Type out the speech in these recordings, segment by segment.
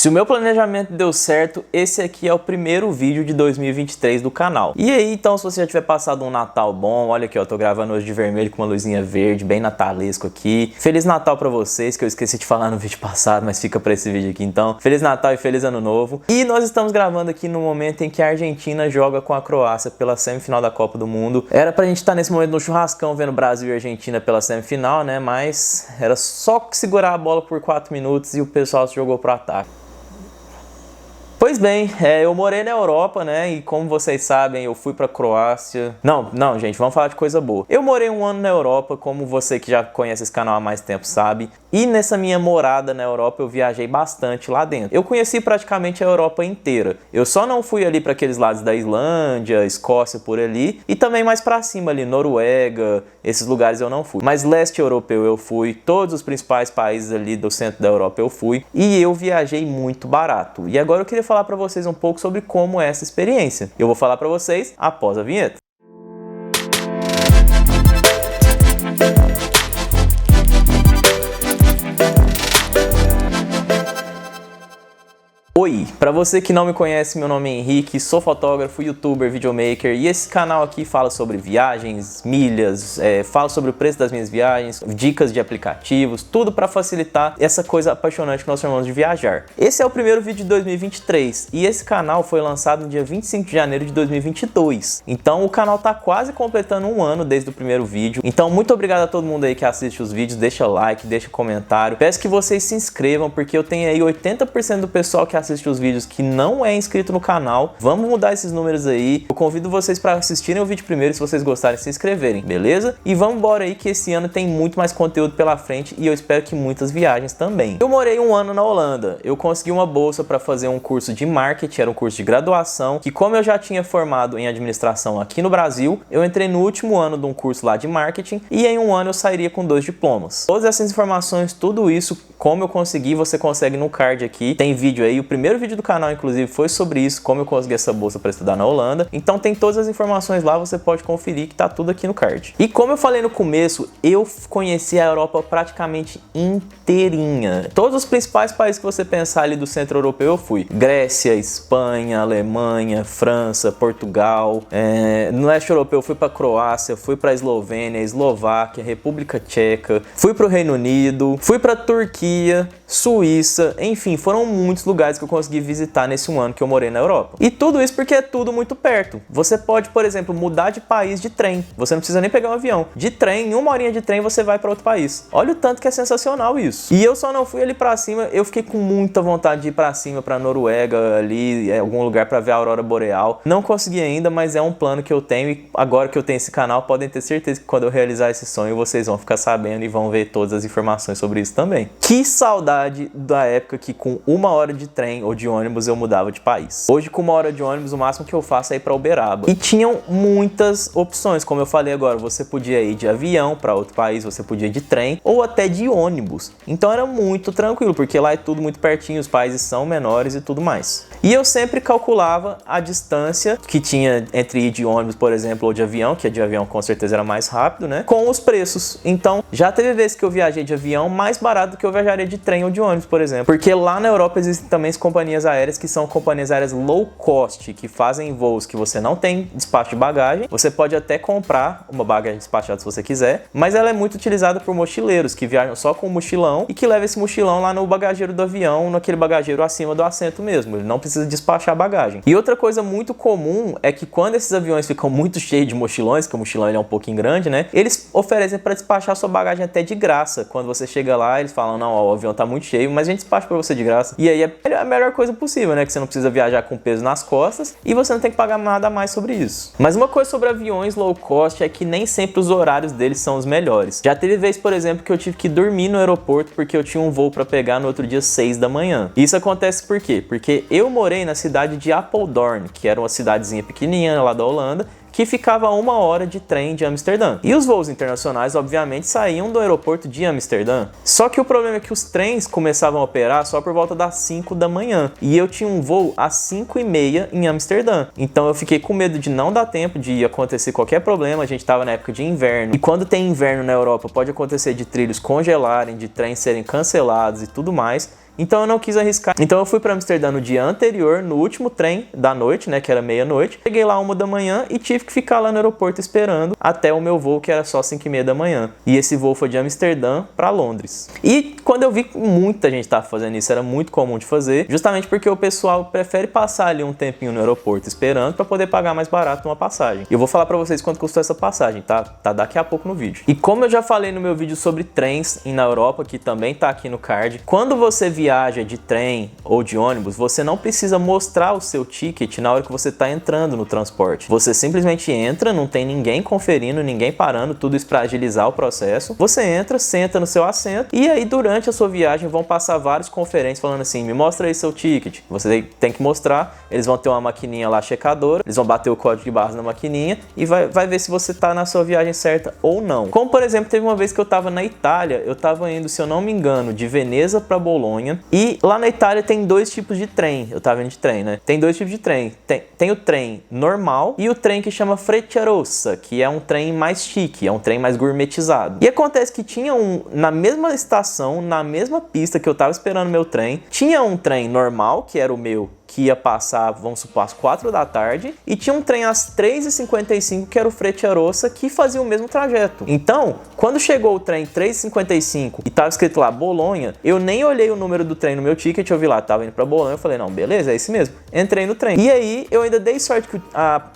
Se o meu planejamento deu certo, esse aqui é o primeiro vídeo de 2023 do canal. E aí, então, se você já tiver passado um Natal bom, olha aqui, ó, eu tô gravando hoje de vermelho com uma luzinha verde, bem natalesco aqui. Feliz Natal pra vocês, que eu esqueci de falar no vídeo passado, mas fica pra esse vídeo aqui então. Feliz Natal e Feliz Ano Novo. E nós estamos gravando aqui no momento em que a Argentina joga com a Croácia pela semifinal da Copa do Mundo. Era pra gente estar nesse momento no churrascão vendo Brasil e Argentina pela semifinal, né? Mas era só segurar a bola por 4 minutos e o pessoal se jogou pro ataque. Pois bem, eu morei na Europa, né, e como vocês sabem, eu fui pra Croácia. Não, gente, vamos falar de coisa boa. Eu morei um ano na Europa, como você que já conhece esse canal há mais tempo sabe, e nessa minha morada na Europa eu viajei bastante lá dentro. Eu conheci praticamente a Europa inteira. Eu só não fui ali para aqueles lados da Islândia, Escócia, por ali, e também mais pra cima ali, Noruega, esses lugares eu não fui. Mas leste europeu eu fui, todos os principais países ali do centro da Europa eu fui, e eu viajei muito barato. E agora eu queria falar para vocês um pouco sobre como é essa experiência. Eu vou falar para vocês após a vinheta. Oi, para você que não me conhece, meu nome é Henrique, sou fotógrafo, youtuber, videomaker e esse canal aqui fala sobre viagens, milhas, fala sobre o preço das minhas viagens, dicas de aplicativos, tudo para facilitar essa coisa apaixonante que nós chamamos de viajar. Esse é o primeiro vídeo de 2023 e esse canal foi lançado no dia 25 de janeiro de 2022. Então o canal tá quase completando um ano desde o primeiro vídeo. Então muito obrigado a todo mundo aí que assiste os vídeos, deixa like, deixa comentário. Peço que vocês se inscrevam porque eu tenho aí 80% do pessoal que assiste os vídeos que não é inscrito no canal. Vamos mudar esses números aí. Eu convido vocês para assistirem o vídeo primeiro, se vocês gostarem, se inscreverem, beleza? E vamos embora aí que esse ano tem muito mais conteúdo pela frente e eu espero que muitas viagens também. Eu morei um ano na Holanda. Eu consegui uma bolsa para fazer um curso de marketing, era um curso de graduação, que como eu já tinha formado em administração aqui no Brasil, eu entrei no último ano de um curso lá de marketing e em um ano eu sairia com 2 diplomas. Todas essas informações, tudo isso, como eu consegui, você consegue no card aqui. Tem vídeo aí, o primeiro vídeo do canal, inclusive, foi sobre isso, como eu consegui essa bolsa para estudar na Holanda. Então tem todas as informações lá, você pode conferir que tá tudo aqui no card. E como eu falei no começo, eu conheci a Europa praticamente inteirinha. Todos os principais países que você pensar ali do centro europeu eu fui. Grécia, Espanha, Alemanha, França, Portugal. No leste europeu eu fui para Croácia, fui para Eslovênia, Eslováquia, República Tcheca, fui para o Reino Unido, fui para Turquia, Suíça, enfim, foram muitos lugares que eu consegui visitar nesse um ano que eu morei na Europa. E tudo isso porque é tudo muito perto. Você pode, por exemplo, mudar de país de trem. Você não precisa nem pegar um avião. De trem, em 1 horinha de trem você vai para outro país. Olha o tanto que é sensacional isso. E eu só não fui ali para cima, eu fiquei com muita vontade de ir para cima, para Noruega, ali, em algum lugar para ver a aurora boreal. Não consegui ainda, mas é um plano que eu tenho e agora que eu tenho esse canal, podem ter certeza que quando eu realizar esse sonho, vocês vão ficar sabendo e vão ver todas as informações sobre isso também. Que saudade da época que com 1 hora de trem ou de ônibus eu mudava de país. Hoje com 1 hora de ônibus o máximo que eu faço é ir para Uberaba. E tinham muitas opções, como eu falei agora, você podia ir de avião para outro país, você podia ir de trem ou até de ônibus. Então era muito tranquilo, porque lá é tudo muito pertinho, os países são menores e tudo mais. E eu sempre calculava a distância que tinha entre ir de ônibus, por exemplo, ou de avião, que a de avião com certeza era mais rápido, né? Com os preços. Então já teve vezes que eu viajei de avião mais barato do que eu viajaria de trem ou de ônibus, por exemplo. Porque lá na Europa existem também as companhias aéreas que são companhias aéreas low cost, que fazem voos que você não tem despacho de bagagem. Você pode até comprar uma bagagem despachada se você quiser, mas ela é muito utilizada por mochileiros que viajam só com um mochilão e que levam esse mochilão lá no bagageiro do avião, naquele bagageiro acima do assento mesmo. Ele não precisa despachar a bagagem. E outra coisa muito comum é que quando esses aviões ficam muito cheios de mochilões, que o mochilão ele é um pouquinho grande, né? Eles oferecem para despachar sua bagagem até de graça. Quando você chega lá, eles falam, não, ó, o avião tá muito cheio, mas a gente despacha para você de graça. E aí é a melhor coisa possível, né? Que você não precisa viajar com peso nas costas e você não tem que pagar nada a mais sobre isso. Mas uma coisa sobre aviões low cost é que nem sempre os horários deles são os melhores. Já teve vez, por exemplo, que eu tive que dormir no aeroporto porque eu tinha um voo para pegar no outro dia 6 da manhã. E isso acontece por quê? Porque eu morei na cidade de Apeldoorn, que era uma cidadezinha pequenininha lá da Holanda, que ficava a 1 hora de trem de Amsterdã. E os voos internacionais, obviamente, saíam do aeroporto de Amsterdã. Só que o problema é que os trens começavam a operar só por volta das 5 da manhã. E eu tinha um voo às 5h30 em Amsterdã. Então eu fiquei com medo de não dar tempo de acontecer qualquer problema. A gente estava na época de inverno. E quando tem inverno na Europa, pode acontecer de trilhos congelarem, de trens serem cancelados e tudo mais. Então eu não quis arriscar. Então eu fui para Amsterdã no dia anterior, no último trem da noite, né, que era meia-noite. Cheguei lá 1 da manhã e tive que ficar lá no aeroporto esperando até o meu voo, que era só 5h30 da manhã. E esse voo foi de Amsterdã para Londres. E quando eu vi que muita gente estava fazendo isso, era muito comum de fazer, justamente porque o pessoal prefere passar ali um tempinho no aeroporto esperando para poder pagar mais barato uma passagem. E eu vou falar para vocês quanto custou essa passagem, tá? Tá daqui a pouco no vídeo. E como eu já falei no meu vídeo sobre trens na Europa, que também tá aqui no card, quando você viaja de trem ou de ônibus, você não precisa mostrar o seu ticket na hora que você tá entrando no transporte. Você simplesmente entra, não tem ninguém conferindo, ninguém parando, tudo isso para agilizar o processo. Você entra, senta no seu assento e aí durante a sua viagem vão passar vários conferentes falando assim, me mostra aí seu ticket. Você tem que mostrar, eles vão ter uma maquininha lá checadora, eles vão bater o código de barras na maquininha e vai ver se você tá na sua viagem certa ou não. Como por exemplo, teve uma vez que eu tava na Itália, eu tava indo, se eu não me engano, de Veneza para Bolonha, e lá na Itália tem 2 tipos de trem, eu tava indo de trem, né? Tem 2 tipos de trem, tem o trem normal e o trem que chama Frecciarossa, que é um trem mais chique, é um trem mais gourmetizado. E acontece que tinha na mesma estação, na mesma pista que eu tava esperando meu trem, tinha um trem normal, que era o meu, que ia passar, vamos supor, às 4 da tarde, e tinha um trem às 3h55, que era o Frecciarossa, que fazia o mesmo trajeto. Então, quando chegou o trem 3h55 e tava escrito lá Bolonha, eu nem olhei o número do trem no meu ticket, eu vi lá, tava indo pra Bolonha, eu falei, não, beleza, é esse mesmo. Entrei no trem. E aí, eu ainda dei sorte que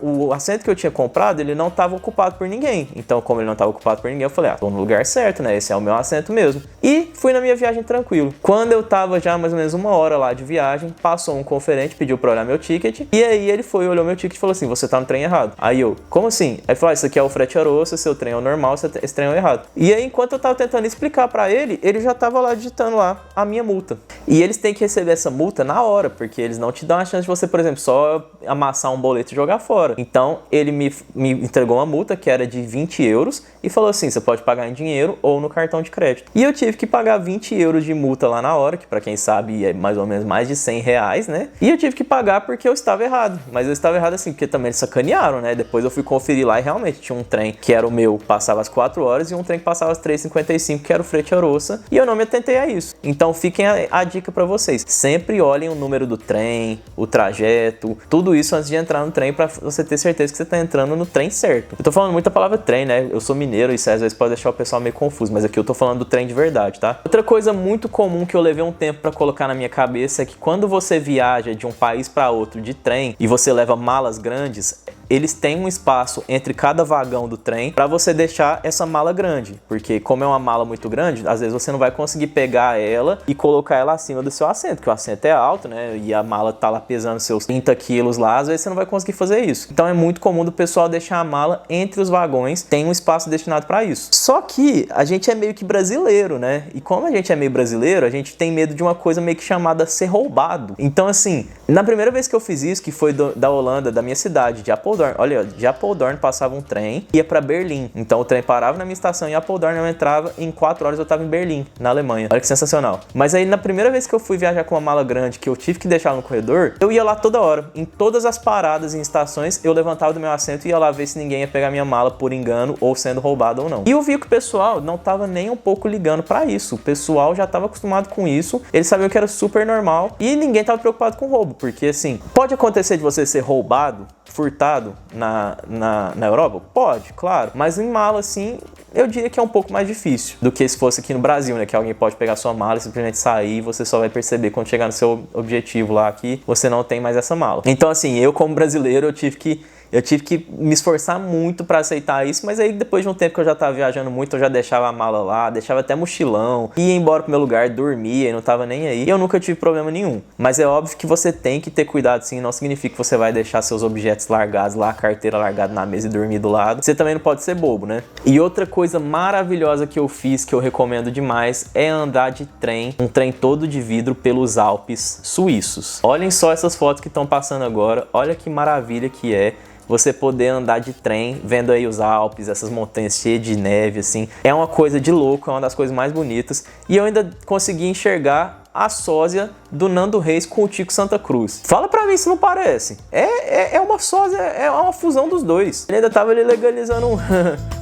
o assento que eu tinha comprado, ele não tava ocupado por ninguém. Então, como ele não tava ocupado por ninguém, eu falei, tô no lugar certo, né, esse é o meu assento mesmo. E fui na minha viagem tranquilo. Quando eu tava já mais ou menos 1 hora lá de viagem, passou um conferente, pediu pra olhar meu ticket, e aí ele foi, olhou meu ticket e falou assim, você tá no trem errado. Aí eu, como assim? Aí ele falou, isso aqui é o Frecciarossa, seu trem é o normal, esse trem é o errado. E aí, enquanto eu tava tentando explicar pra ele, ele já tava lá digitando lá a minha multa. E eles têm que receber essa multa na hora, porque eles não te dão a chance de você, por exemplo, só amassar um boleto e jogar fora. Então, ele me entregou uma multa que era de 20 euros e falou assim, você pode pagar em dinheiro ou no cartão de crédito. E eu tive que pagar 20 euros de multa lá na hora, que pra quem sabe é mais ou menos mais de 100 reais, né? E eu tive que pagar porque eu estava errado. Mas eu estava errado assim, porque também eles sacanearam, né? Depois eu fui conferir lá e realmente tinha um trem que era o meu, passava às 4 horas, e um trem que passava às 3h55, que era o Frecciarossa, e eu não me atentei a isso. Então fiquem a dica pra vocês. Sempre olhem o número do trem, o trajeto, tudo isso antes de entrar no trem pra você ter certeza que você tá entrando no trem certo. Eu tô falando muita palavra trem, né? Eu sou mineiro e isso às vezes pode deixar o pessoal meio confuso, mas aqui eu tô falando do trem de verdade, tá? Outra coisa muito comum que eu levei um tempo pra colocar na minha cabeça é que quando você viaja de um país pra outro de trem e você leva malas grandes, eles têm um espaço entre cada vagão do trem para você deixar essa mala grande, porque como é uma mala muito grande, às vezes você não vai conseguir pegar ela e colocar ela acima do seu assento, que o assento é alto, né, e a mala tá lá pesando seus 30 quilos lá, às vezes você não vai conseguir fazer isso. Então é muito comum do pessoal deixar a mala entre os vagões, tem um espaço destinado para isso. Só que a gente é meio que brasileiro, né, e como a gente é meio brasileiro, a gente tem medo de uma coisa meio que chamada ser roubado. Então assim, na primeira vez que eu fiz isso, que foi da Holanda, da minha cidade, de Apeldoorn, olha, de Apeldoorn passava um trem e ia para Berlim. Então o trem parava na minha estação em Apeldoorn, eu entrava e em 4 horas eu tava em Berlim, na Alemanha. Olha que sensacional. Mas aí na primeira vez que eu fui viajar com uma mala grande, que eu tive que deixar no corredor, eu ia lá toda hora. Em todas as paradas e estações, eu levantava do meu assento e ia lá ver se ninguém ia pegar minha mala por engano ou sendo roubado ou não. E eu vi que o pessoal não tava nem um pouco ligando para isso. O pessoal já tava acostumado com isso, eles sabiam que era super normal e ninguém tava preocupado com roubo, porque assim, pode acontecer de você ser roubado, furtado na Europa? Pode, claro. Mas em mala, assim, eu diria que é um pouco mais difícil do que se fosse aqui no Brasil, né? Que alguém pode pegar sua mala e simplesmente sair e você só vai perceber quando chegar no seu objetivo lá que você não tem mais essa mala. Então, assim, eu como brasileiro, eu tive que me esforçar muito para aceitar isso, mas aí depois de um tempo que eu já tava viajando muito, eu já deixava a mala lá, deixava até mochilão, ia embora pro meu lugar, dormia e não tava nem aí. Eu nunca tive problema nenhum. Mas é óbvio que você tem que ter cuidado sim, não significa que você vai deixar seus objetos largados lá, a carteira largada na mesa e dormir do lado. Você também não pode ser bobo, né? E outra coisa maravilhosa que eu fiz, que eu recomendo demais, é andar de trem, um trem todo de vidro pelos Alpes suíços. Olhem só essas fotos que estão passando agora, olha que maravilha que é você poder andar de trem, vendo aí os Alpes, essas montanhas cheias de neve, assim. É uma coisa de louco, é uma das coisas mais bonitas. E eu ainda consegui enxergar a sósia do Nando Reis com o Tico Santa Cruz. Fala pra mim se não parece. É uma sósia, é uma fusão dos dois. Ele ainda tava ali legalizando um...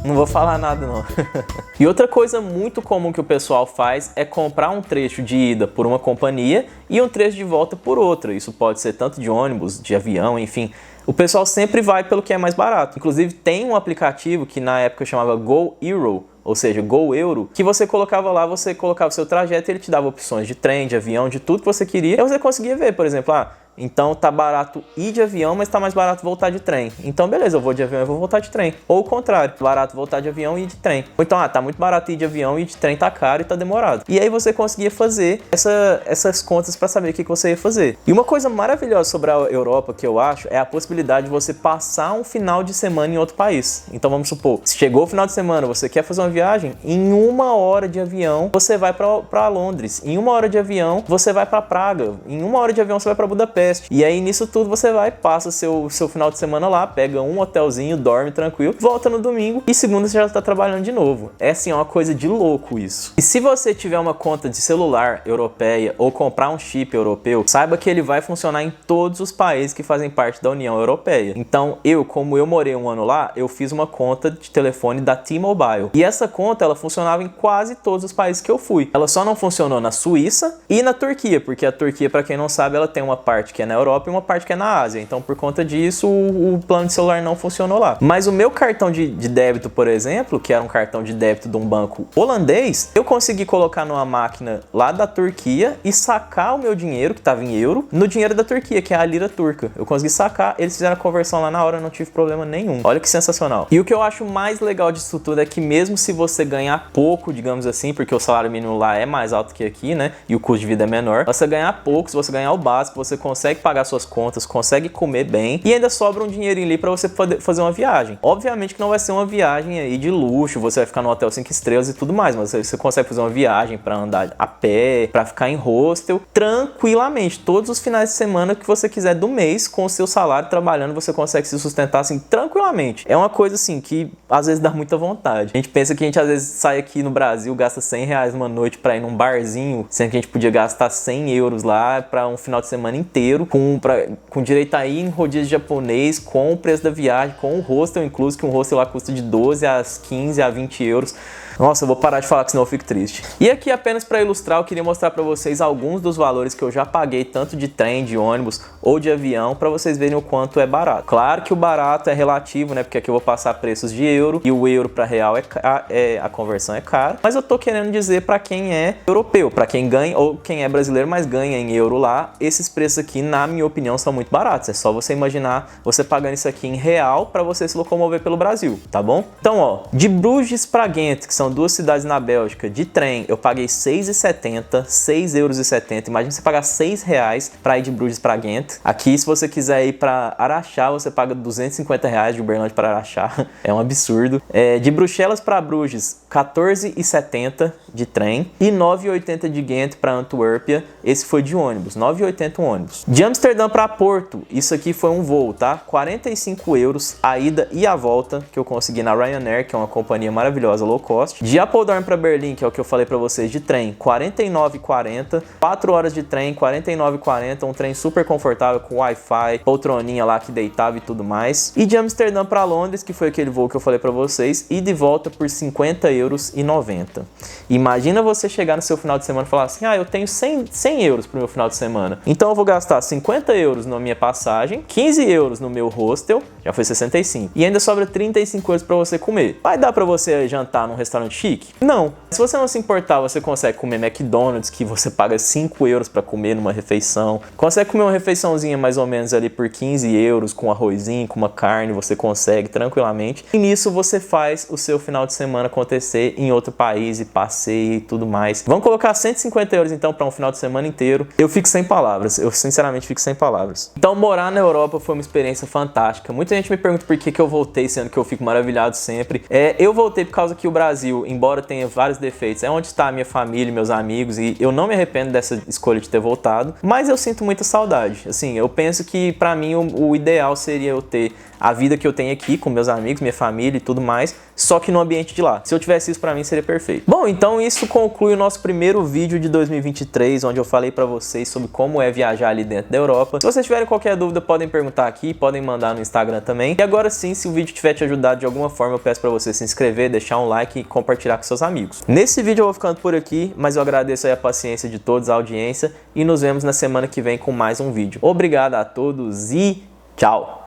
Não vou falar nada não. E outra coisa muito comum que o pessoal faz é comprar um trecho de ida por uma companhia e um trecho de volta por outra. Isso pode ser tanto de ônibus, de avião, enfim. O pessoal sempre vai pelo que é mais barato. Inclusive tem um aplicativo que na época chamava Go Euro, ou seja, Go Euro, que você colocava lá, você colocava o seu trajeto e ele te dava opções de trem, de avião, de tudo que você queria. E você conseguia ver, por exemplo, então tá barato ir de avião, mas tá mais barato voltar de trem. Então beleza, eu vou de avião e vou voltar de trem. Ou o contrário, barato voltar de avião e ir de trem. Ou então, tá muito barato ir de avião e ir de trem tá caro e tá demorado. E aí você conseguia fazer essas contas para saber o que você ia fazer. E uma coisa maravilhosa sobre a Europa que eu acho é a possibilidade de você passar um final de semana em outro país. Então vamos supor, se chegou o final de semana, você quer fazer uma viagem, em 1 hora de avião você vai para Londres. Em 1 hora de avião você vai para Praga. Em 1 hora de avião você vai para Budapeste. E aí nisso tudo você vai, passa seu final de semana lá, pega um hotelzinho, dorme tranquilo, volta no domingo e segunda você já está trabalhando de novo. É assim, é uma coisa de louco isso. E se você tiver uma conta de celular europeia ou comprar um chip europeu, saiba que ele vai funcionar em todos os países que fazem parte da União Europeia. Então como eu morei 1 ano lá, eu fiz uma conta de telefone da T-Mobile. E essa conta, ela funcionava em quase todos os países que eu fui. Ela só não funcionou na Suíça e na Turquia, porque a Turquia, para quem não sabe, ela tem uma parte que é na Europa e uma parte que é na Ásia. Então, por conta disso, o plano de celular não funcionou lá. Mas o meu cartão de débito, por exemplo, que era um cartão de débito de um banco holandês, eu consegui colocar numa máquina lá da Turquia e sacar o meu dinheiro, que estava em euro, no dinheiro da Turquia, que é a lira turca. Eu consegui sacar, eles fizeram a conversão lá na hora, não tive problema nenhum. Olha que sensacional. E o que eu acho mais legal disso tudo é que mesmo se você ganhar pouco, digamos assim, porque o salário mínimo lá é mais alto que aqui, né? E o custo de vida é menor, você ganhar pouco, se você ganhar o básico, você consegue pagar suas contas, consegue comer bem e ainda sobra um dinheirinho ali para você poder fazer uma viagem. Obviamente que não vai ser uma viagem aí de luxo, você vai ficar no hotel 5 estrelas e tudo mais, mas você consegue fazer uma viagem para andar a pé, para ficar em hostel, tranquilamente, todos os finais de semana que você quiser do mês, com o seu salário trabalhando, você consegue se sustentar assim tranquilamente. É uma coisa assim que às vezes dá muita vontade. A gente pensa que a gente às vezes sai aqui no Brasil, gasta R$100 uma noite para ir num barzinho, sendo que a gente podia gastar 100 euros lá para um final de semana inteiro, com direito a ir em rodízio japonês, com o preço da viagem, com o hostel incluso, que um hostel lá custa de 12 a 15 a 20 euros. Nossa, eu vou parar de falar que senão eu fico triste. E aqui apenas para ilustrar, eu queria mostrar para vocês alguns dos valores que eu já paguei, tanto de trem, de ônibus ou de avião, para vocês verem o quanto é barato. Claro que o barato é relativo, né? Porque aqui eu vou passar preços de euro e o euro para real a conversão é cara. Mas eu tô querendo dizer para quem é europeu, para quem ganha ou quem é brasileiro, mas ganha em euro lá, esses preços aqui, na minha opinião, são muito baratos. É só você imaginar você pagando isso aqui em real para você se locomover pelo Brasil, tá bom? Então, ó, de Bruges para Ghent, que são 2 cidades na Bélgica, de trem, eu paguei €6,70, €6,70. Imagina você pagar R$6 para ir de Bruges para Ghent. Aqui, se você quiser ir para Araxá, você paga R$250 de Uberlândia para Araxá. É um absurdo. De Bruxelas para Bruges, R$14,70 de trem e R$9,80 de Ghent para Antuérpia. Esse foi de ônibus, R$9,80 um ônibus. De Amsterdã para Porto, isso aqui foi um voo, tá? €45 a ida e a volta, que eu consegui na Ryanair, que é uma companhia maravilhosa, low cost. De Apeldoorn para Berlim, que é o que eu falei para vocês, de trem, R$49,40. 4 horas de trem, R$49,40. Um trem super confortável, com Wi-Fi, poltroninha lá que deitava e tudo mais. E de Amsterdã para Londres, que foi aquele voo que eu falei para vocês, e de volta por €50,90. Imagina você chegar no seu final de semana e falar assim, eu tenho 100 euros pro meu final de semana. Então eu vou gastar €50 na minha passagem, €15 no meu hostel, já foi 65. E ainda sobra €35 para você comer. Vai dar para você jantar num restaurante chique? Não. Se você não se importar, você consegue comer McDonald's, que você paga €5 para comer numa refeição. Consegue comer uma refeiçãozinha mais ou menos ali por €15, com arrozinho, com uma carne, você consegue tranquilamente. E nisso você faz o seu final de semana acontecer em outro país e passeia e tudo mais. Vamos colocar €150 então para um final de semana inteiro. Eu fico sem palavras, eu sinceramente fico sem palavras. Então morar na Europa foi uma experiência fantástica. Muita gente me pergunta por que eu voltei, sendo que eu fico maravilhado sempre. Eu voltei por causa que o Brasil, embora tenha vários defeitos, é onde está a minha família, meus amigos, e eu não me arrependo dessa escolha de ter voltado, mas eu sinto muita saudade. Assim, eu penso que para mim o ideal seria eu ter a vida que eu tenho aqui com meus amigos, minha família e tudo mais, só que no ambiente de lá. Se eu tivesse isso, para mim seria perfeito. Bom, então isso conclui o nosso primeiro vídeo de 2023, onde eu falei para vocês sobre como é viajar ali dentro da Europa. Se vocês tiverem qualquer dúvida, podem perguntar aqui, podem mandar no Instagram também. E agora sim, se o vídeo tiver te ajudado de alguma forma, eu peço para você se inscrever, deixar um like e compartilhar com seus amigos. Nesse vídeo eu vou ficando por aqui, mas eu agradeço aí a paciência de todos, a audiência, e nos vemos na semana que vem com mais um vídeo. Obrigado a todos e tchau!